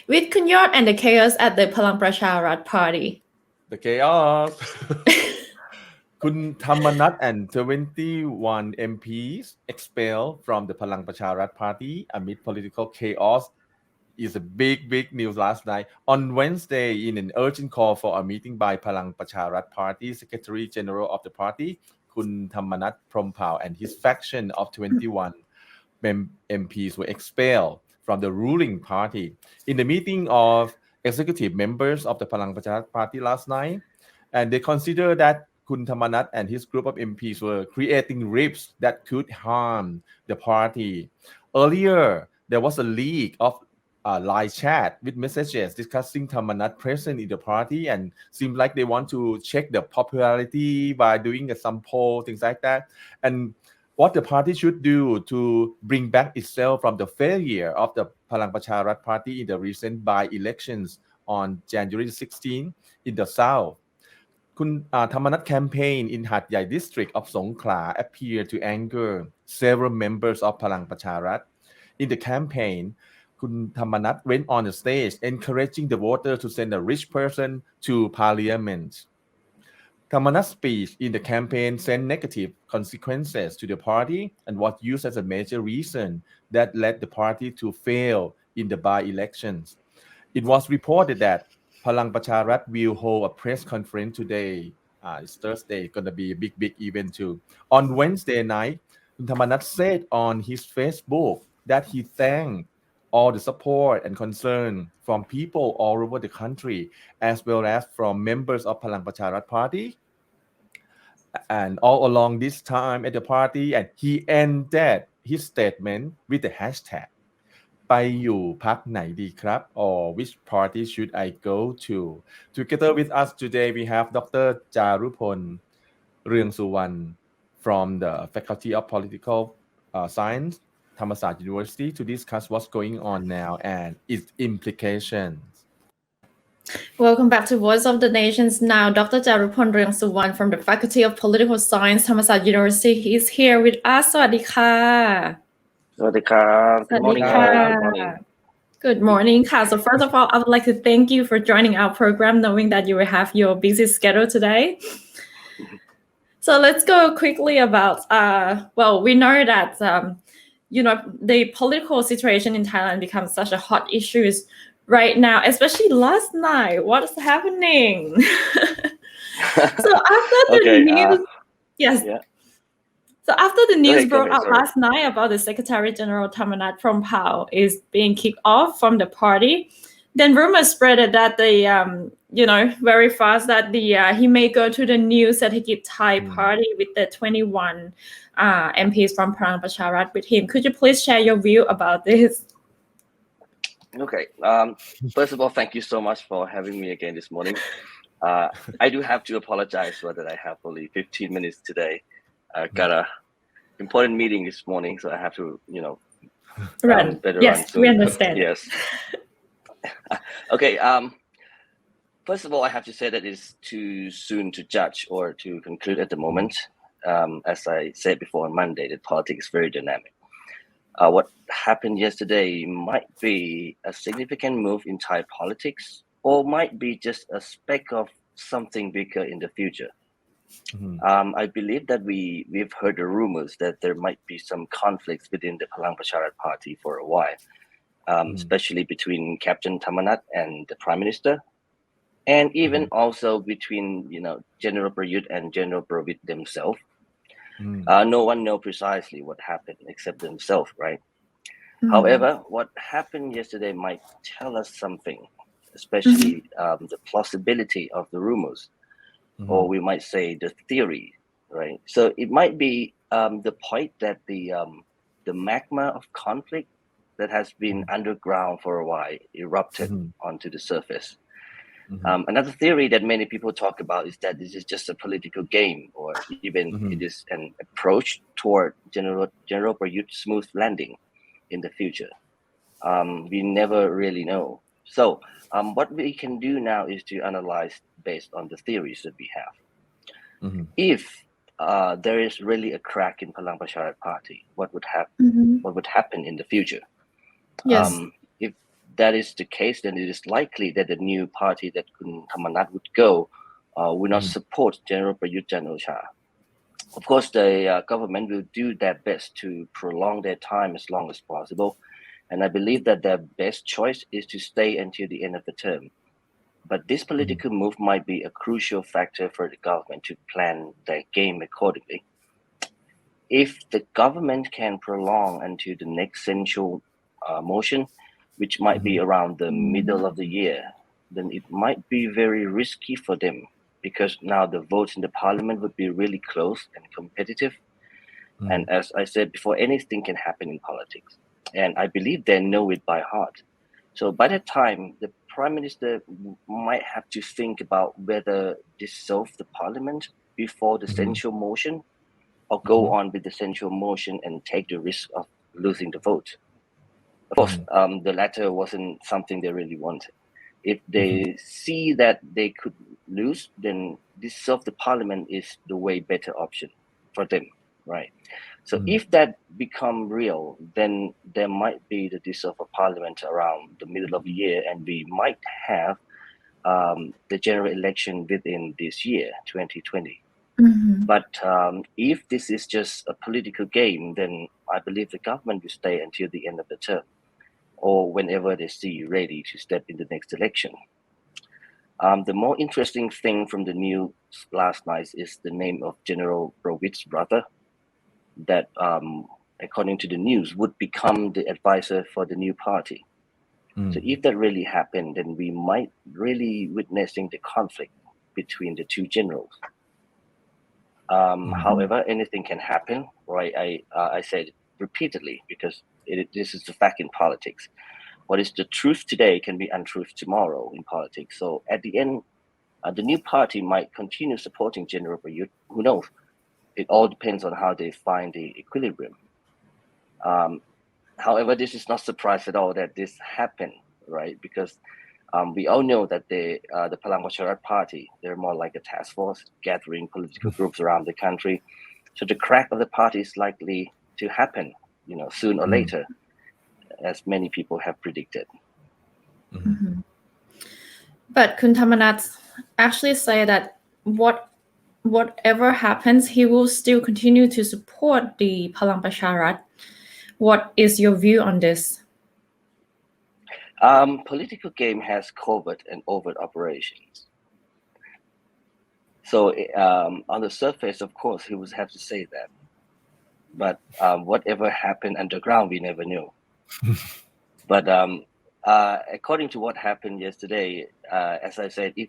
with Kunyot and the chaos at the Palang Pracharat party. The chaos. Kun Thamanat and 21 MPs expelled from the Palang Pracharat party amid political chaos is a big news last night. On Wednesday, in an urgent call for a meeting by Palang Pracharat Party Secretary General of the party, Kun Thamanat Prompao and his faction of 21 MPs were expelled from the ruling party. In the meeting of executive members of the Palang Pracharat Party last night, and they consider that Kun Thamanat and his group of MPs were creating rifts that could harm the party. Earlier, there was a leak of live chat with messages discussing Thamanat presence in the party and seemed like they want to check the popularity by doing some poll, things like that. And what the party should do to bring back itself from the failure of the Palang Pracharat Party in the recent by-elections on January 16 in the south. Thamanat campaign in Hat Yai district of Songkhla appeared to anger several members of Palang Pracharat. In the campaign, Kun Thamanat went on the stage encouraging the voters to send a rich person to parliament. Thamanat's speech in the campaign sent negative consequences to the party and was used as a major reason that led the party to fail in the by-elections. It was reported that Palang Pracharat will hold a press conference today. It's Thursday, gonna be a big event too. On Wednesday night, Thamanat said on his Facebook that he thanked all the support and concern from people all over the country, as well as from members of Palang Pracharat Party. And all along this time at the party, and he ended his statement with the hashtag ไปอยู่พรรคไหนดีครับ or which party should I go to? Together with us today we have Dr. Charupol Ruangsuwan from the Faculty of Political Science, Thammasat University, to discuss what's going on now and its implications. Welcome back to Voice of the Nations now. Dr. Charupol Ruangsuwan from the Faculty of Political Science, Thammasat University, is here with us. สวัสดีค่ะ Good morning. Good morning. So first of all, I would like to thank you for joining our program, knowing that you will have your busy schedule today. So let's go quickly about, we know that, the political situation in Thailand becomes such a hot issue right now, especially last night. What is happening? So after the news, yes. Yeah. So after the news broke out last night about the Secretary General Thamanat Prompao is being kicked off from the party, then rumors spread that very fast that he may go to the new Sathikit Thai party with the 21 MPs from Palang Pracharat with him. Could you please share your view about this? Okay. First of all, thank you so much for having me again this morning. I do have to apologize for that I have only 15 minutes today. I got a important meeting this morning, so I have to, run. Yes, run soon. We understand. Yes. Okay. First of all, I have to say that it's too soon to judge or to conclude at the moment. As I said before on Monday, that politics is very dynamic. What happened yesterday might be a significant move in Thai politics, or might be just a speck of something bigger in the future. I believe that we've heard the rumors that there might be some conflicts within the Palang Pracharat Party for a while, especially between Captain Thamanat and the Prime Minister, and even also between General Prayut and General Pravit themselves. No one knows precisely what happened except themselves, right? However, what happened yesterday might tell us something, especially the plausibility of the rumors. Or we might say the theory, right? So it might be the point that the magma of conflict that has been underground for a while erupted onto the surface. Another theory that many people talk about is that this is just a political game, or even it is an approach toward General Prayut's smooth landing in the future. We never really know. So what we can do now is to analyze based on the theories that we have. If there is really a crack in Palang Pracharat Party, what would happen in the future? Yes. If that is the case, then it is likely that the new party that Thamanat would go will not support General Prayut Chan-o-cha. Of course, the government will do their best to prolong their time as long as possible. And I believe that their best choice is to stay until the end of the term. But this political move might be a crucial factor for the government to plan their game accordingly. If the government can prolong until the next central motion, which might be around the middle of the year, then it might be very risky for them, because now the votes in the parliament would be really close and competitive. And as I said before, anything can happen in politics. And I believe they know it by heart. So by that time, the prime minister might have to think about whether dissolve the parliament before the central motion, or go on with the central motion and take the risk of losing the vote. Of course, the latter wasn't something they really wanted. If they see that they could lose, then dissolve the parliament is the way better option for them, right? So if that become real, then there might be the dissolve of parliament around the middle of the year, and we might have the general election within this year, 2020. But if this is just a political game, then I believe the government will stay until the end of the term, or whenever they see ready to step in the next election. The more interesting thing from the news last night is the name of General Prayut's brother, that according to the news would become the advisor for the new party. So if that really happened, then we might really witnessing the conflict between the two generals. However, anything can happen, right? I said repeatedly, because this is the fact in politics. What is the truth today can be untruth tomorrow in politics. So at the end, the new party might continue supporting General Prayut. Who knows? It all depends on how they find the equilibrium. However, this is not surprise at all that this happened, right? Because we all know that the Palang Pracharat Party, they're more like a task force gathering political groups around the country. So the crack of the party is likely to happen, soon or later, as many people have predicted. But Kun Thamanat actually say that whatever happens, he will still continue to support the Palang Pracharat. What is your view on this? Political game has covert and overt operations. So on the surface, of course, he would have to say that. But whatever happened underground, we never knew. But according to what happened yesterday, as I said, if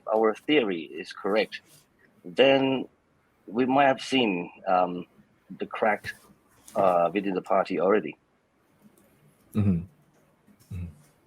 our theory is correct, then we might have seen the crack within the party already.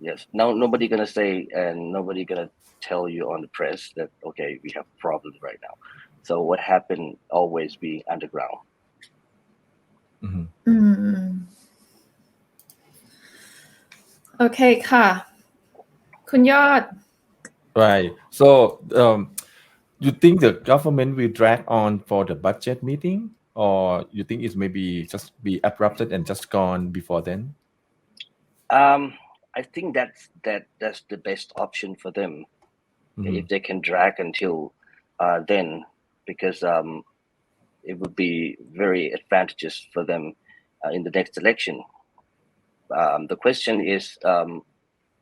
Yes. Now nobody gonna say, and nobody gonna tell you on the press that okay, we have problems right now. So what happened always be underground. Okay ค่ะ คุณยอด Right. So you think the government will drag on for the budget meeting, or you think it's maybe just be abrupted and just gone before then? I think that's the best option for them, if they can drag until then, because it would be very advantageous for them in the next election. The question is,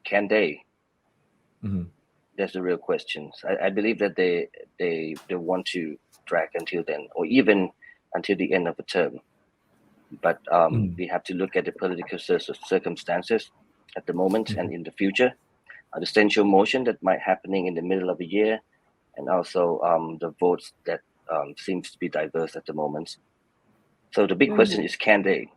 can they? That's the real question. I believe that they want to drag until then, or even until the end of the term. But we have to look at the political circumstances at the moment and in the future, the central motion that might happening in the middle of the year, and also the votes that seems to be diverse at the moment. So the big question is, can they?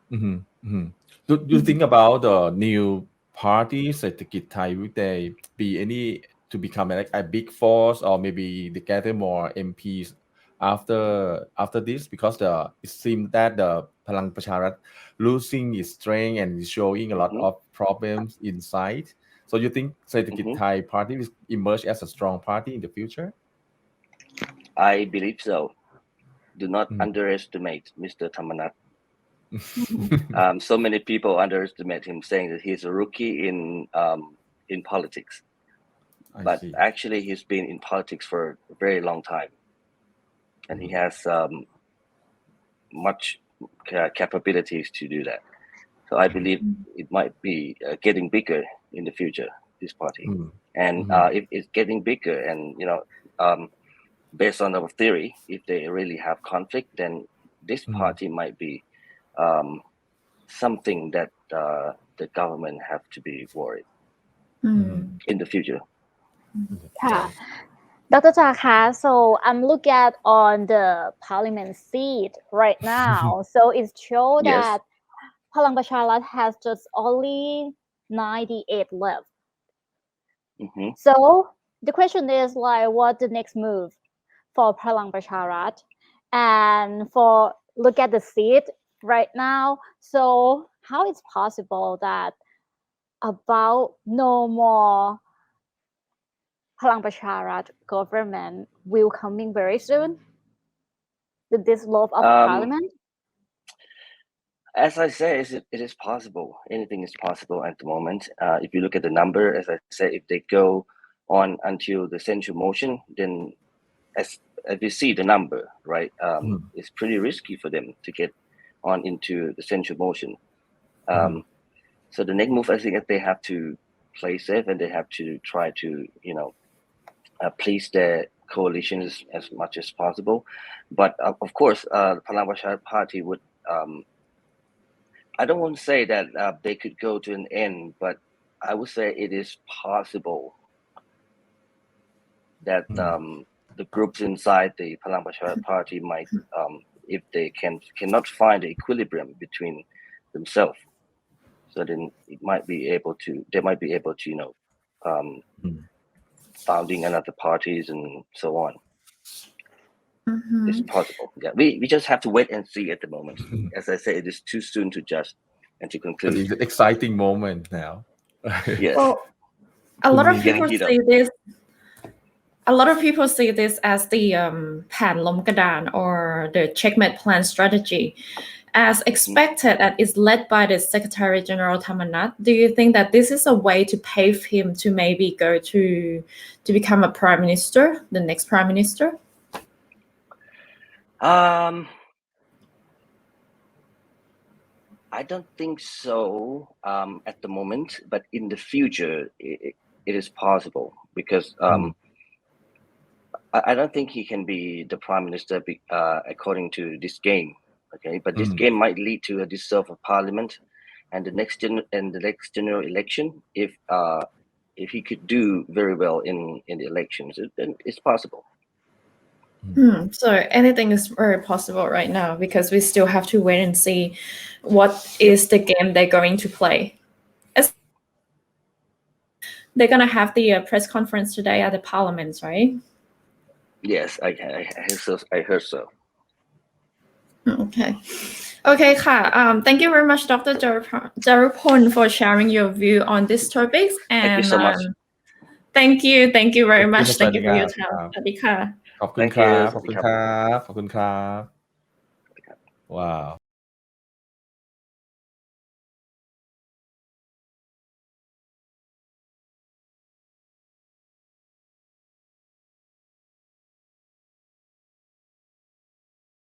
Do you think about the new party, Sethakit Thai, will they be any to become like a big force, or maybe they gather more MPs after this? Because it seems that the Palang Pracharat losing its strength and is showing a lot of problems inside. So you think Sethakit Thai party will emerge as a strong party in the future? I believe so. Do not underestimate Mr. Thamanat. So many people underestimate him, saying that he's a rookie in politics. But actually, he's been in politics for a very long time, and he has much capabilities to do that. So I believe it might be getting bigger in the future, this party. And if it's getting bigger, and based on our theory, if they really have conflict, then this party might be something that the government have to be worried in the future. ค่ะ Dr. Cha คะ so I'm looking at on the parliament seat right now so it shows Yes. that Palang Pracharat has just only 98 left so the question is like what the next move for Palang Pracharat and for look at the seat right now so how it's possible that about no more Palang Pracharat government will coming very soon with this law of parliament? As I say, it is possible. Anything is possible at the moment. If you look at the number, as I say, if they go on until the central motion, then as we see the number, right, it's pretty risky for them to get on into the central motion. So the next move, I think, that they have to play safe and they have to try to, please their coalitions as much as possible. But of course, the Palang Pracharat Party would, I don't want to say that they could go to an end, but I would say it is possible that the groups inside the Palang Pracharat Party might, if they cannot find the equilibrium between themselves, so then they might be able to, founding another parties and so on. It's possible. Yeah, we just have to wait and see at the moment. As I say, it is too soon to judge and to conclude. But it's an exciting moment now. Yes. Well, a lot of people see this. A lot of people see this as the แผนล้มกระดาน or the checkmate plan strategy. As expected, that is led by the Secretary General Thamanat. Do you think that this is a way to pave him to maybe go to become a prime minister, the next prime minister? I don't think so at the moment, but in the future, it is possible because I don't think he can be the prime minister according to this game. Okay, but this game might lead to a dissolve of parliament and the next general election. If he could do very well in the elections, then it's possible. So anything is very possible right now because we still have to wait and see what is the game they're going to play. They're going to have the press conference today at the parliament, right? Yes, I heard so. Okay ค่ะ thank you very much Dr. Charupol for sharing your view on this topic and thank you so much. thank you very much thank you for your time สวัสดีค่ะ ขอบคุณครับ ขอบคุณครับ ขอบคุณครับ ว้าว